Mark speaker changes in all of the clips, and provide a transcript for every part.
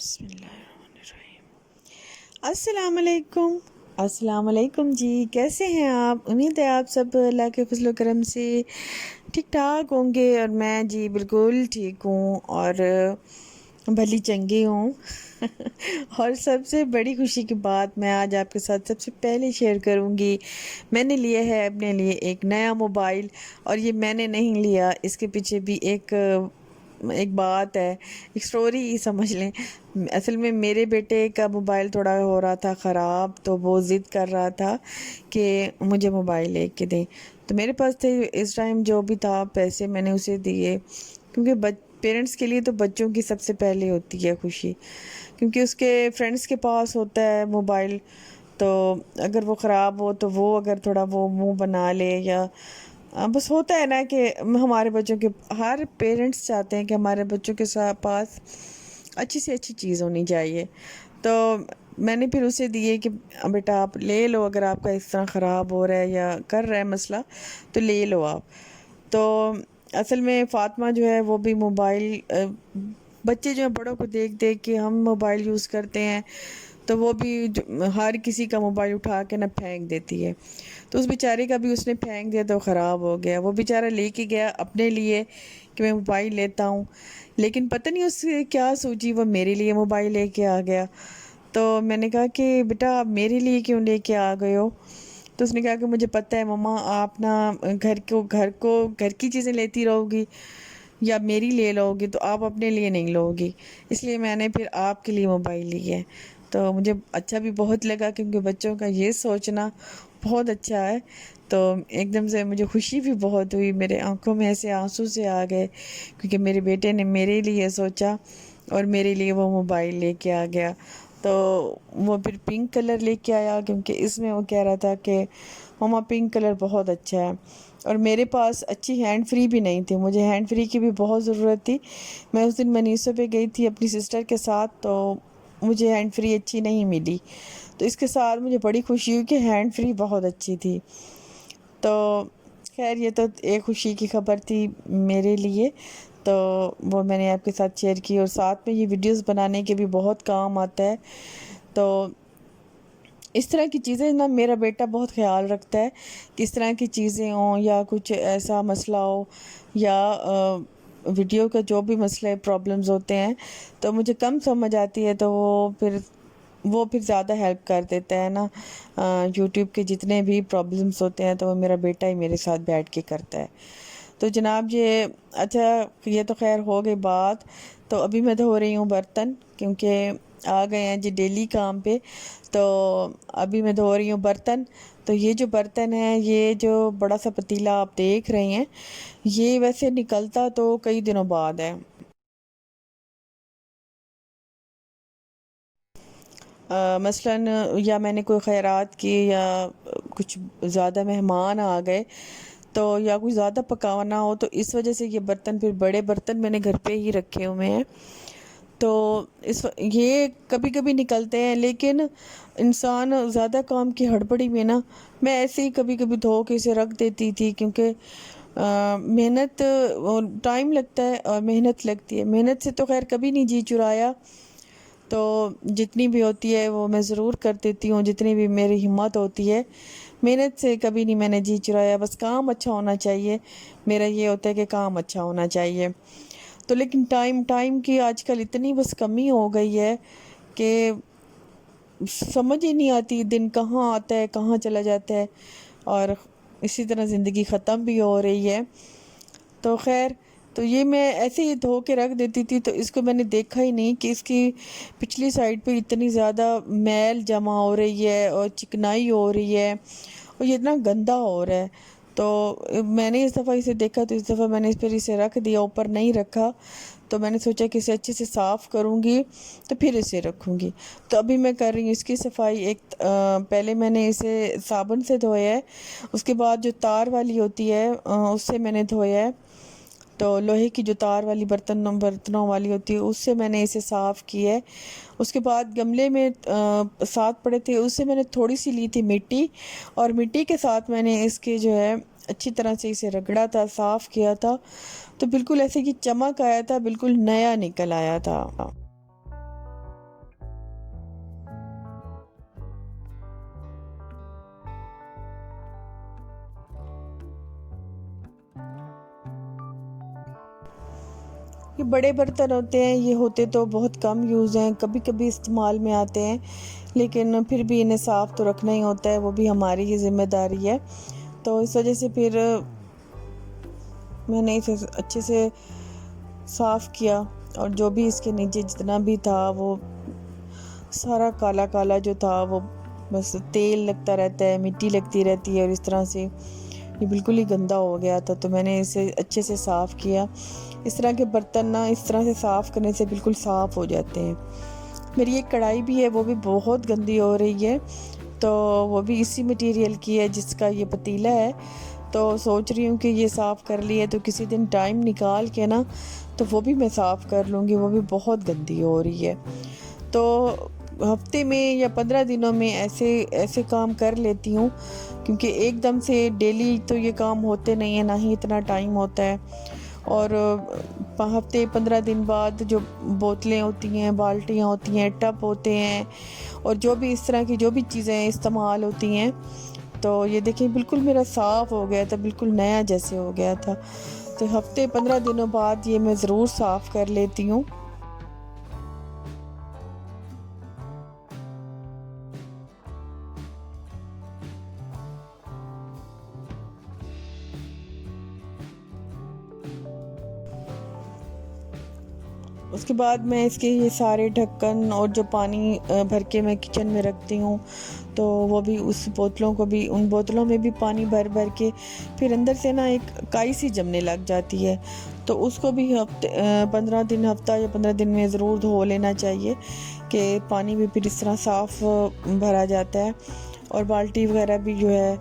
Speaker 1: बिस्मिल्लाहिर्रहमानिर्रहीम। अस्सलाम वालेकुम जी, कैसे हैं आप? उम्मीद है आप सब अल्लाह के फजल करम से ठीक ठाक होंगे और मैं जी बिल्कुल ठीक हूँ और भली चंगी हूँ। और सबसे बड़ी खुशी की बात मैं आज आपके साथ सबसे पहले शेयर करूँगी। मैंने लिया है अपने लिए एक नया मोबाइल, और ये मैंने नहीं लिया, इसके पीछे भी एक बात है, एक स्टोरी ही समझ लें। असल में मेरे बेटे का मोबाइल थोड़ा हो रहा था ख़राब, तो वो ज़िद कर रहा था कि मुझे मोबाइल लेके दें। तो मेरे पास थे इस टाइम जो भी था पैसे, मैंने उसे दिए, क्योंकि पेरेंट्स के लिए तो बच्चों की सबसे पहले होती है खुशी, क्योंकि उसके फ्रेंड्स के पास होता है मोबाइल। तो अगर वो ख़राब हो तो वो अगर थोड़ा वो मुंह बना ले, या बस होता है ना कि हमारे बच्चों के, हर पेरेंट्स चाहते हैं कि हमारे बच्चों के साथ पास अच्छी से अच्छी चीज़ होनी चाहिए। तो मैंने फिर उसे दिए कि बेटा आप ले लो, अगर आपका इस तरह ख़राब हो रहा है या कर रहा है मसला तो ले लो आप। तो असल में फ़ातिमा जो है वो भी मोबाइल, बच्चे जो हैं बड़ों को देख देख के हम मोबाइल यूज़ करते हैं, तो वो भी हर किसी का मोबाइल उठा के ना फेंक देती है। तो उस बेचारे का भी उसने फेंक दिया तो ख़राब हो गया। वो बेचारा लेके गया अपने लिए कि मैं मोबाइल लेता हूँ, लेकिन पता नहीं उससे क्या सोची, वो मेरे लिए मोबाइल लेके आ गया। तो मैंने कहा कि बेटा आप मेरे लिए क्यों लेके आ गए हो? तो उसने कहा कि मुझे पता है मम्मा, आप ना घर की चीज़ें लेती रहोगी या मेरी ले लोगी, तो आप अपने लिए नहीं लोगी, इसलिए मैंने फिर आपके लिए मोबाइल ली है। तो मुझे अच्छा भी बहुत लगा, क्योंकि बच्चों का ये सोचना बहुत अच्छा है। तो एकदम से मुझे खुशी भी बहुत हुई, मेरे आंखों में ऐसे आंसू से आ गए, क्योंकि मेरे बेटे ने मेरे लिए सोचा और मेरे लिए वो मोबाइल लेके आ गया। तो वो फिर पिंक कलर लेके आया, क्योंकि इसमें वो कह रहा था कि मम्मा पिंक कलर बहुत अच्छा है। और मेरे पास अच्छी हैंड फ्री भी नहीं थी, मुझे हैंड फ्री की भी बहुत ज़रूरत थी। मैं उस दिन मनीसो पे गई थी अपनी सिस्टर के साथ, तो मुझे हैंड फ्री अच्छी नहीं मिली। तो इसके साथ मुझे बड़ी खुशी हुई कि हैंड फ्री बहुत अच्छी थी। तो खैर ये तो एक खुशी की खबर थी मेरे लिए, तो वो मैंने आपके साथ शेयर की। और साथ में ये वीडियोस बनाने के भी बहुत काम आता है। तो इस तरह की चीज़ें ना मेरा बेटा बहुत ख़्याल रखता है कि इस तरह की चीज़ें हों या कुछ ऐसा मसला हो, या वीडियो का जो भी मसले प्रॉब्लम्स होते हैं, तो मुझे कम समझ आती है, तो वो फिर ज़्यादा हेल्प कर देता है ना। यूट्यूब के जितने भी प्रॉब्लम्स होते हैं तो वो मेरा बेटा ही मेरे साथ बैठ के करता है। तो जनाब ये, अच्छा, ये तो खैर हो गई बात। तो अभी मैं धो रही हूँ बर्तन, क्योंकि आ गए हैं जी डेली काम पे। तो अभी मैं धो रही हूँ बर्तन। तो ये जो बर्तन है, ये जो बड़ा सा पतीला आप देख रहे हैं, ये वैसे निकलता तो कई दिनों बाद है। मसलन या मैंने कोई खैरात की, या कुछ ज़्यादा मेहमान आ गए, तो या कुछ ज़्यादा पकाना हो, तो इस वजह से ये बर्तन, फिर बड़े बर्तन मैंने घर पे ही रखे हुए हैं। तो ये कभी कभी निकलते हैं, लेकिन इंसान ज़्यादा काम की हड़बड़ी में ना, मैं ऐसे ही कभी कभी धो के इसे रख देती थी, क्योंकि मेहनत और टाइम लगता है और मेहनत लगती है। मेहनत से तो खैर कभी नहीं जी चुराया, तो जितनी भी होती है वो मैं ज़रूर कर देती हूँ, जितनी भी मेरी हिम्मत होती है। मेहनत से कभी नहीं मैंने जी चुराया, बस काम अच्छा होना चाहिए। मेरा ये होता है कि काम अच्छा होना चाहिए। तो लेकिन टाइम टाइम की आजकल इतनी बस कमी हो गई है कि समझ ही नहीं आती दिन कहाँ आता है कहाँ चला जाता है, और इसी तरह ज़िंदगी ख़त्म भी हो रही है। तो खैर, तो ये मैं ऐसे ही धो के रख देती थी, तो इसको मैंने देखा ही नहीं कि इसकी पिछली साइड पे इतनी ज़्यादा मैल जमा हो रही है और चिकनाई हो रही है, और ये इतना गंदा हो रहा है। तो मैंने इस दफ़ा इसे देखा, तो इस दफ़ा मैंने फिर इसे रख दिया, ऊपर नहीं रखा। तो मैंने सोचा कि इसे अच्छे से साफ़ करूँगी तो फिर इसे रखूँगी। तो अभी मैं कर रही हूँ इसकी सफाई। पहले मैंने इसे साबुन से धोया है, उसके बाद जो तार वाली होती है उससे मैंने धोया है। तो लोहे की जो तार वाली बर्तनों वाली होती है, उससे मैंने इसे साफ़ किया है। उसके बाद गमले में साथ पड़े थे, उससे मैंने थोड़ी सी ली थी मिट्टी, और मिट्टी के साथ मैंने इसके जो है अच्छी तरह से इसे रगड़ा था, साफ़ किया था। तो बिल्कुल ऐसे कि चमक आया था, बिल्कुल नया निकल आया था। बड़े बर्तन होते हैं ये होते तो बहुत कम यूज़ हैं, कभी कभी इस्तेमाल में आते हैं, लेकिन फिर भी इन्हें साफ़ तो रखना ही होता है, वो भी हमारी ही ज़िम्मेदारी है। तो इस वजह से फिर मैंने इसे अच्छे से साफ़ किया, और जो भी इसके नीचे जितना भी था वो सारा काला काला जो था वो बस तेल लगता रहता है, मिट्टी लगती रहती है, और इस तरह से ये बिल्कुल ही गंदा हो गया था। तो मैंने इसे अच्छे से साफ़ किया। इस तरह के बर्तन ना इस तरह से साफ़ करने से बिल्कुल साफ़ हो जाते हैं। मेरी एक कढ़ाई भी है, वो भी बहुत गंदी हो रही है, तो वो भी इसी मटेरियल की है जिसका ये पतीला है। तो सोच रही हूँ कि ये साफ़ कर लिए तो किसी दिन टाइम निकाल के ना तो वो भी मैं साफ़ कर लूँगी, वो भी बहुत गंदी हो रही है। तो हफ्ते में या 15 दिनों में ऐसे ऐसे काम कर लेती हूँ, क्योंकि एकदम से डेली तो ये काम होते नहीं है, ना ही इतना टाइम होता है। और हफ्ते 15 दिन बाद जो बोतलें होती हैं, बाल्टियाँ होती हैं, टब होते हैं, और जो भी इस तरह की जो भी चीज़ें इस्तेमाल होती हैं, तो ये देखिए बिल्कुल मेरा साफ़ हो गया था, बिल्कुल नया जैसे हो गया था। तो हफ्ते 15 दिनों बाद ये मैं ज़रूर साफ़ कर लेती हूँ। उसके बाद मैं इसके ये सारे ढक्कन और जो पानी भर के मैं किचन में रखती हूँ, तो वो भी उस बोतलों को भी, उन बोतलों में भी पानी भर भर के फिर अंदर से ना एक काई सी जमने लग जाती है। तो उसको भी हफ्ते 15 दिन, हफ्ता या 15 दिन में ज़रूर धो लेना चाहिए, कि पानी भी फिर इस तरह साफ़ भरा जाता है। और बाल्टी वगैरह भी जो है,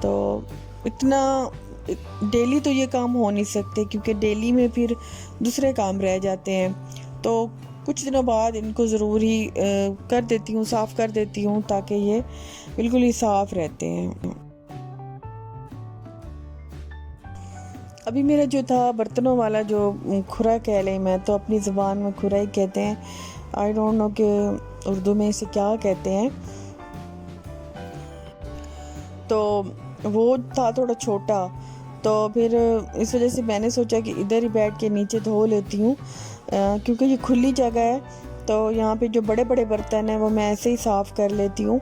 Speaker 1: तो इतना डेली तो ये काम हो नहीं सकते, क्योंकि डेली में फिर दूसरे काम रह जाते हैं। तो कुछ दिनों बाद इनको ज़रूर ही कर देती हूँ, साफ़ कर देती हूँ, ताकि ये बिल्कुल ही साफ़ रहते हैं। अभी मेरा जो था बर्तनों वाला जो खुरा कह लें, मैं तो अपनी ज़ुबान में खुरा ही कहते हैं, आई डोंट नो कि उर्दू में इसे क्या कहते हैं। तो वो था थोड़ा छोटा, तो फिर इस वजह से मैंने सोचा कि इधर ही बैठ के नीचे धो लेती हूँ, क्योंकि ये खुली जगह है, तो यहाँ पे जो बड़े बड़े बर्तन हैं वो मैं ऐसे ही साफ़ कर लेती हूँ।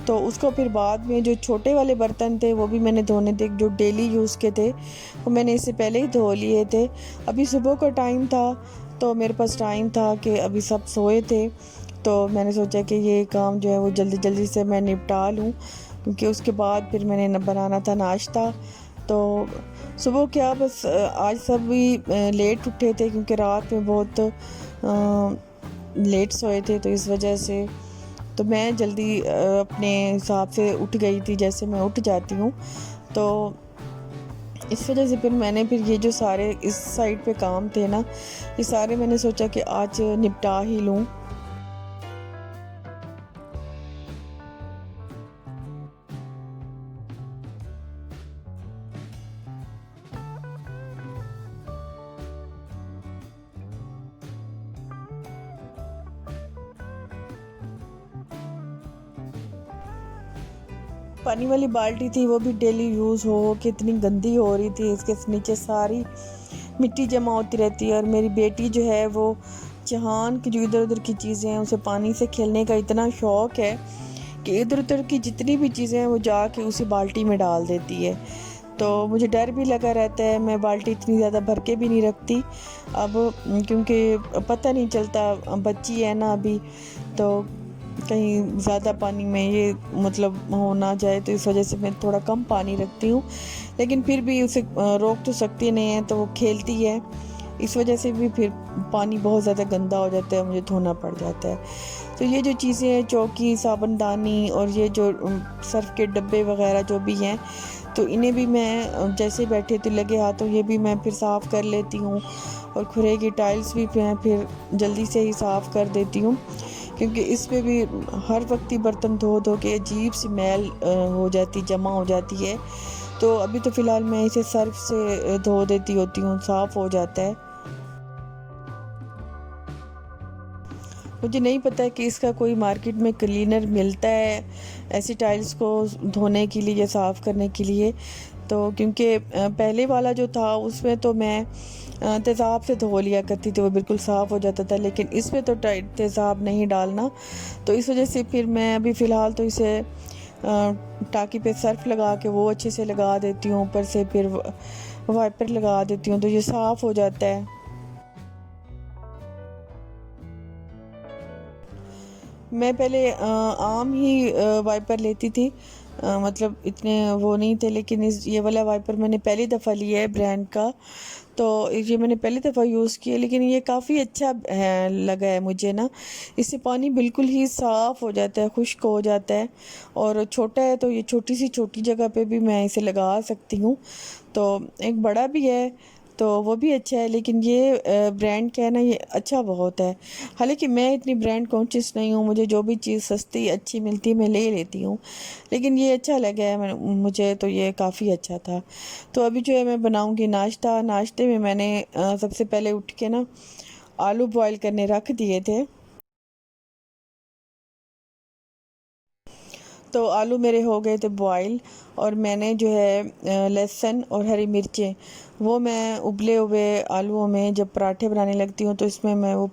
Speaker 1: तो उसको फिर बाद में जो छोटे वाले बर्तन थे वो भी मैंने धोने थे, जो डेली यूज़ के थे वो मैंने इससे पहले ही धो लिए थे। अभी सुबह का टाइम था, तो मेरे पास टाइम था कि अभी सब सोए थे, तो मैंने सोचा कि ये काम जो है वो जल्दी जल्दी से मैं निपटा लूँ, क्योंकि उसके बाद फिर मैंने बनाना था नाश्ता। तो सुबह क्या बस आज सब भी लेट उठे थे, क्योंकि रात में बहुत लेट सोए थे, तो इस वजह से तो मैं जल्दी अपने हिसाब से उठ गई थी, जैसे मैं उठ जाती हूँ। तो इस वजह से फिर मैंने फिर ये जो सारे इस साइड पे काम थे ना, ये सारे मैंने सोचा कि आज निपटा ही लूँ। पानी वाली बाल्टी थी, वो भी डेली यूज़ हो कि इतनी गंदी हो रही थी, इसके नीचे सारी मिट्टी जमा होती रहती है। और मेरी बेटी जो है वो जहान की जो इधर उधर की चीज़ें हैं, उसे पानी से खेलने का इतना शौक़ है कि इधर उधर की जितनी भी चीज़ें हैं वो जाके उसी बाल्टी में डाल देती है। तो मुझे डर भी लगा रहता है, मैं बाल्टी इतनी ज़्यादा भर के भी नहीं रखती अब, क्योंकि पता नहीं चलता, बच्ची है ना अभी, तो कहीं ज़्यादा पानी में ये मतलब हो ना जाए, तो इस वजह से मैं थोड़ा कम पानी रखती हूँ। लेकिन फिर भी उसे रोक तो सकती नहीं है, तो वो खेलती है, इस वजह से भी फिर पानी बहुत ज़्यादा गंदा हो जाता है, मुझे धोना पड़ जाता है। तो ये जो चीज़ें हैं, चौकी, साबुनदानी और ये जो सर्फ़ के डब्बे वगैरह जो भी हैं, तो इन्हें भी मैं जैसे बैठे थे लगे हाथों ये भी मैं फिर साफ़ कर लेती हूँ। और खुरे की टाइल्स भी मैं फिर जल्दी से ही साफ़ कर देती हूँ, क्योंकि इसमें भी हर वक्त ही बर्तन धो धो के अजीब सी मैल हो जाती, जमा हो जाती है। तो अभी तो फ़िलहाल मैं इसे सर्फ़ से धो देती होती हूँ, साफ़ हो जाता है। मुझे नहीं पता है कि इसका कोई मार्केट में क्लीनर मिलता है ऐसी टाइल्स को धोने के लिए या साफ़ करने के लिए। तो क्योंकि पहले वाला जो था उसमें तो मैं तेज़ाब से धो लिया करती थी, वो बिल्कुल साफ़ हो जाता था। लेकिन इसमें तो तेज़ाब नहीं डालना, तो इस वजह से फिर मैं अभी फ़िलहाल तो इसे टाँकी पे सर्फ़ लगा के वो अच्छे से लगा देती हूँ, ऊपर से फिर वाइपर लगा देती हूँ, तो ये साफ़ हो जाता है। मैं पहले आम ही वाइपर लेती थी, मतलब इतने वो नहीं थे, लेकिन ये वाला वाइपर मैंने पहली दफ़ा लिया है ब्रांड का, तो ये मैंने पहली दफ़ा यूज़ किया, लेकिन ये काफ़ी अच्छा है लगा है मुझे ना। इससे पानी बिल्कुल ही साफ़ हो जाता है, खुश्क हो जाता है, और छोटा है तो ये छोटी जगह पे भी मैं इसे लगा सकती हूँ। तो एक बड़ा भी है, तो वो भी अच्छा है, लेकिन ये ब्रांड क्या है ना, ये अच्छा बहुत है। हालांकि मैं इतनी ब्रांड कॉन्शियस नहीं हूँ, मुझे जो भी चीज़ सस्ती अच्छी मिलती है मैं ले लेती हूँ, लेकिन ये अच्छा लगा है मुझे, तो ये काफ़ी अच्छा था। तो अभी जो है मैं बनाऊँगी नाश्ता। नाश्ते में मैंने सबसे पहले उठ के ना आलू बॉयल करने रख दिए थे। तो आलू मेरे हो गए थे बॉयल, और मैंने जो है लहसुन और हरी मिर्चें, वो मैं उबले हुए आलूओं में जब पराठे बनाने लगती हूँ तो इसमें मैं वो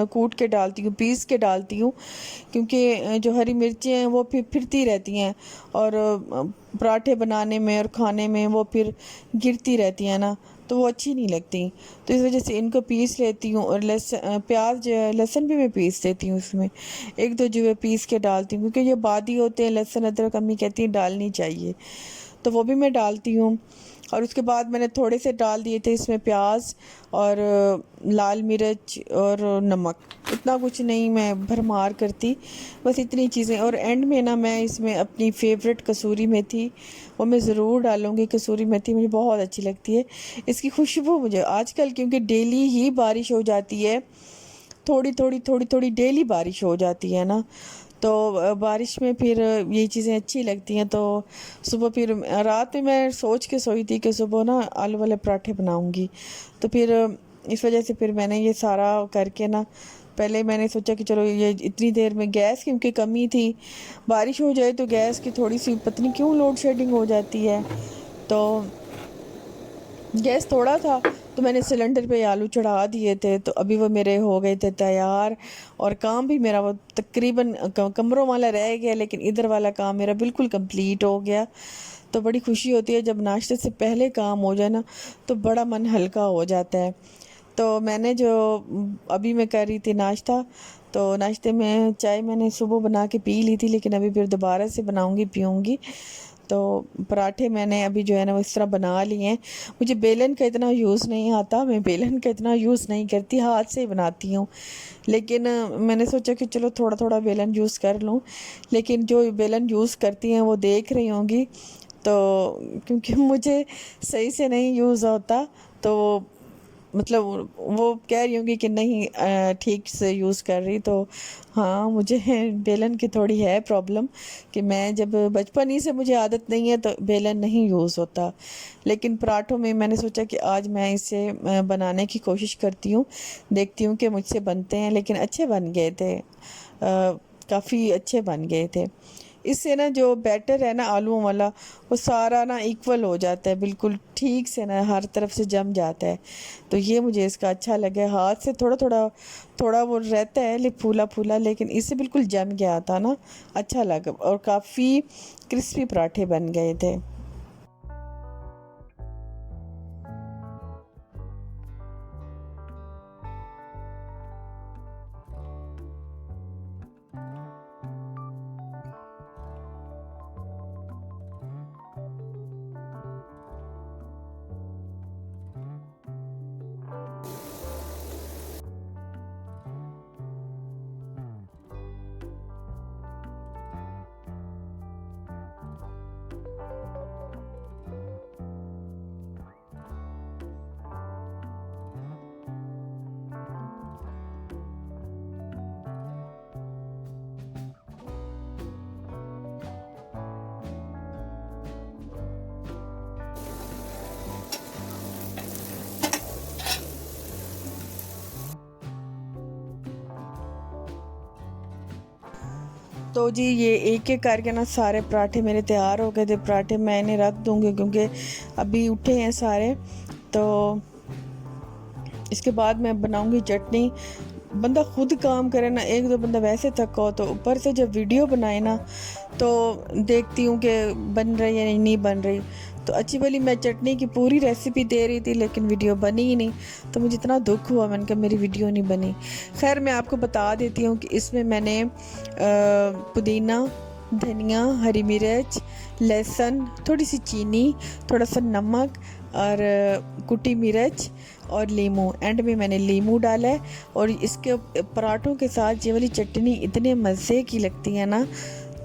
Speaker 1: कूट के डालती हूँ, पीस के डालती हूँ, क्योंकि जो हरी मिर्चें हैं वो फिर फिरती रहती हैं, और पराठे बनाने में और खाने में वो फिर गिरती रहती हैं ना, तो वो अच्छी नहीं लगती। तो इस वजह से इनको पीस लेती हूँ, और प्याज जो है, लहसुन भी मैं पीस देती हूँ इसमें, एक दो जो है पीस के डालती हूँ, क्योंकि ये बादी होते हैं लहसुन अदरक, अम्मी कहती हैं डालनी चाहिए, तो वो भी मैं डालती हूँ। और उसके बाद मैंने थोड़े से डाल दिए थे इसमें प्याज और लाल मिर्च और नमक, इतना कुछ नहीं मैं भरमार करती, बस इतनी चीज़ें। और एंड में ना मैं इसमें अपनी फेवरेट कसूरी मेथी, वो मैं ज़रूर डालूँगी। कसूरी मेथी मुझे बहुत अच्छी लगती है, इसकी खुशबू मुझे आजकल, क्योंकि डेली ही बारिश हो जाती है, थोड़ी थोड़ी डेली बारिश हो जाती है ना, तो बारिश में फिर ये चीज़ें अच्छी लगती हैं। तो सुबह फिर रात में मैं सोच के सोई थी कि सुबह ना आलू वाले पराठे बनाऊंगी, तो फिर इस वजह से फिर मैंने ये सारा करके ना, पहले मैंने सोचा कि चलो ये इतनी देर में गैस क्योंकि कमी थी, बारिश हो जाए तो गैस की थोड़ी सी पता नहीं क्यों लोड शेडिंग हो जाती है, तो गैस थोड़ा था, तो मैंने सिलेंडर पे आलू चढ़ा दिए थे, तो अभी वो मेरे हो गए थे तैयार। और काम भी मेरा वो तकरीबन कमरों वाला रह गया, लेकिन इधर वाला काम मेरा बिल्कुल कंप्लीट हो गया। तो बड़ी खुशी होती है जब नाश्ते से पहले काम हो जाए ना, तो बड़ा मन हल्का हो जाता है। तो मैंने जो अभी मैं कर रही थी नाश्ता, तो नाश्ते में चाय मैंने सुबह बना के पी ली थी, लेकिन अभी फिर दोबारा से बनाऊंगी पीऊँगी। तो पराठे मैंने अभी जो है ना वो इस तरह बना लिए हैं। मुझे बेलन का इतना यूज़ नहीं आता, मैं बेलन का इतना यूज़ नहीं करती, हाथ से ही बनाती हूँ, लेकिन मैंने सोचा कि चलो थोड़ा थोड़ा बेलन यूज़ कर लूँ। लेकिन जो बेलन यूज़ करती हैं वो देख रही होंगी, तो क्योंकि मुझे सही से नहीं यूज़ होता, तो मतलब वो कह रही होंगी कि नहीं ठीक से यूज़ कर रही, तो हाँ मुझे बेलन की थोड़ी है प्रॉब्लम, कि मैं जब बचपन ही से मुझे आदत नहीं है तो बेलन नहीं यूज़ होता। लेकिन पराठों में मैंने सोचा कि आज मैं इसे बनाने की कोशिश करती हूँ, देखती हूँ कि मुझसे बनते हैं, लेकिन अच्छे बन गए थे, काफ़ी अच्छे बन गए थे। इससे ना जो बैटर है ना आलूओं वाला, वो सारा ना इक्वल हो जाता है, बिल्कुल ठीक से ना हर तरफ से जम जाता है, तो ये मुझे इसका अच्छा लगा। हाथ से थोड़ा थोड़ा थोड़ा वो रहता है फूला फूला, लेकिन इससे बिल्कुल जम गया था ना, अच्छा लगा, और काफ़ी क्रिस्पी पराठे बन गए थे। तो जी ये एक एक करके ना सारे पराठे मेरे तैयार हो गए थे। पराठे मैं इन्हें रख दूँगी, क्योंकि अभी उठे हैं सारे, तो इसके बाद मैं बनाऊंगी चटनी। बंदा खुद काम करे ना, एक दो बंदा वैसे थका हो, तो ऊपर से जब वीडियो बनाए ना तो देखती हूँ कि बन रही है नहीं बन रही। तो अच्छी भली मैं चटनी की पूरी रेसिपी दे रही थी लेकिन वीडियो बनी ही नहीं, तो मुझे इतना दुख हुआ, मैंने कहा मेरी वीडियो नहीं बनी। खैर मैं आपको बता देती हूँ कि इसमें मैंने पुदीना, धनिया, हरी मिर्च, लहसुन, थोड़ी सी चीनी, थोड़ा सा नमक और कुटी मिर्च और लीमू, एंड में मैंने लीमू डाला है। और इसके पराठों के साथ ये वाली चटनी इतने मज़े की लगती है ना,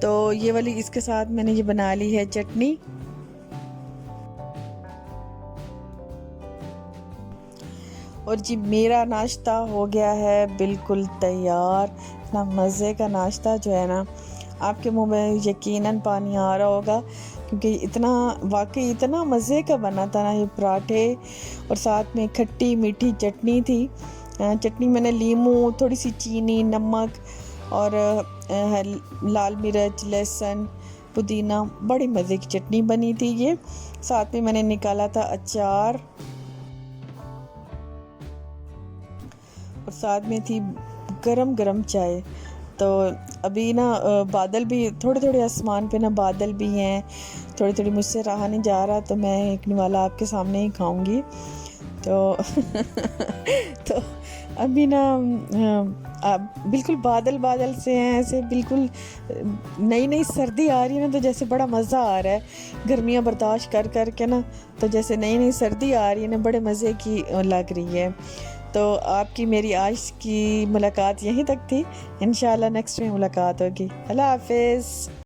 Speaker 1: तो ये वाली इसके साथ मैंने ये बना ली है चटनी। और जी मेरा नाश्ता हो गया है बिल्कुल तैयार। इतना मज़े का नाश्ता जो है ना, आपके मुंह में यकीनन पानी आ रहा होगा, क्योंकि इतना वाकई इतना मज़े का बना था ना ये पराठे। और साथ में खट्टी मीठी चटनी थी। चटनी मैंने लीमू, थोड़ी सी चीनी, नमक और लाल मिर्च, लहसुन, पुदीना, बड़ी मज़े की चटनी बनी थी ये। साथ में मैंने निकाला था अचार, और साथ में थी गरम गरम चाय। तो अभी ना बादल भी थोड़े थोड़े आसमान पे ना बादल भी हैं, थोड़ी थोड़ी मुझसे रहा नहीं जा रहा, तो मैं एक निवाला आपके सामने ही खाऊंगी। तो तो अभी ना बिल्कुल बादल बादल से हैं, ऐसे बिल्कुल नई नई सर्दी आ रही है ना, तो जैसे बड़ा मज़ा आ रहा है गर्मियाँ बर्दाश्त कर कर के ना, तो जैसे नई नई सर्दी आ रही है ना, बड़े मज़े की लग रही है। तो आपकी मेरी आज की मुलाकात यहीं तक थी। इंशाल्लाह नेक्स्ट में मुलाकात होगी। अल्लाह हाफिज़।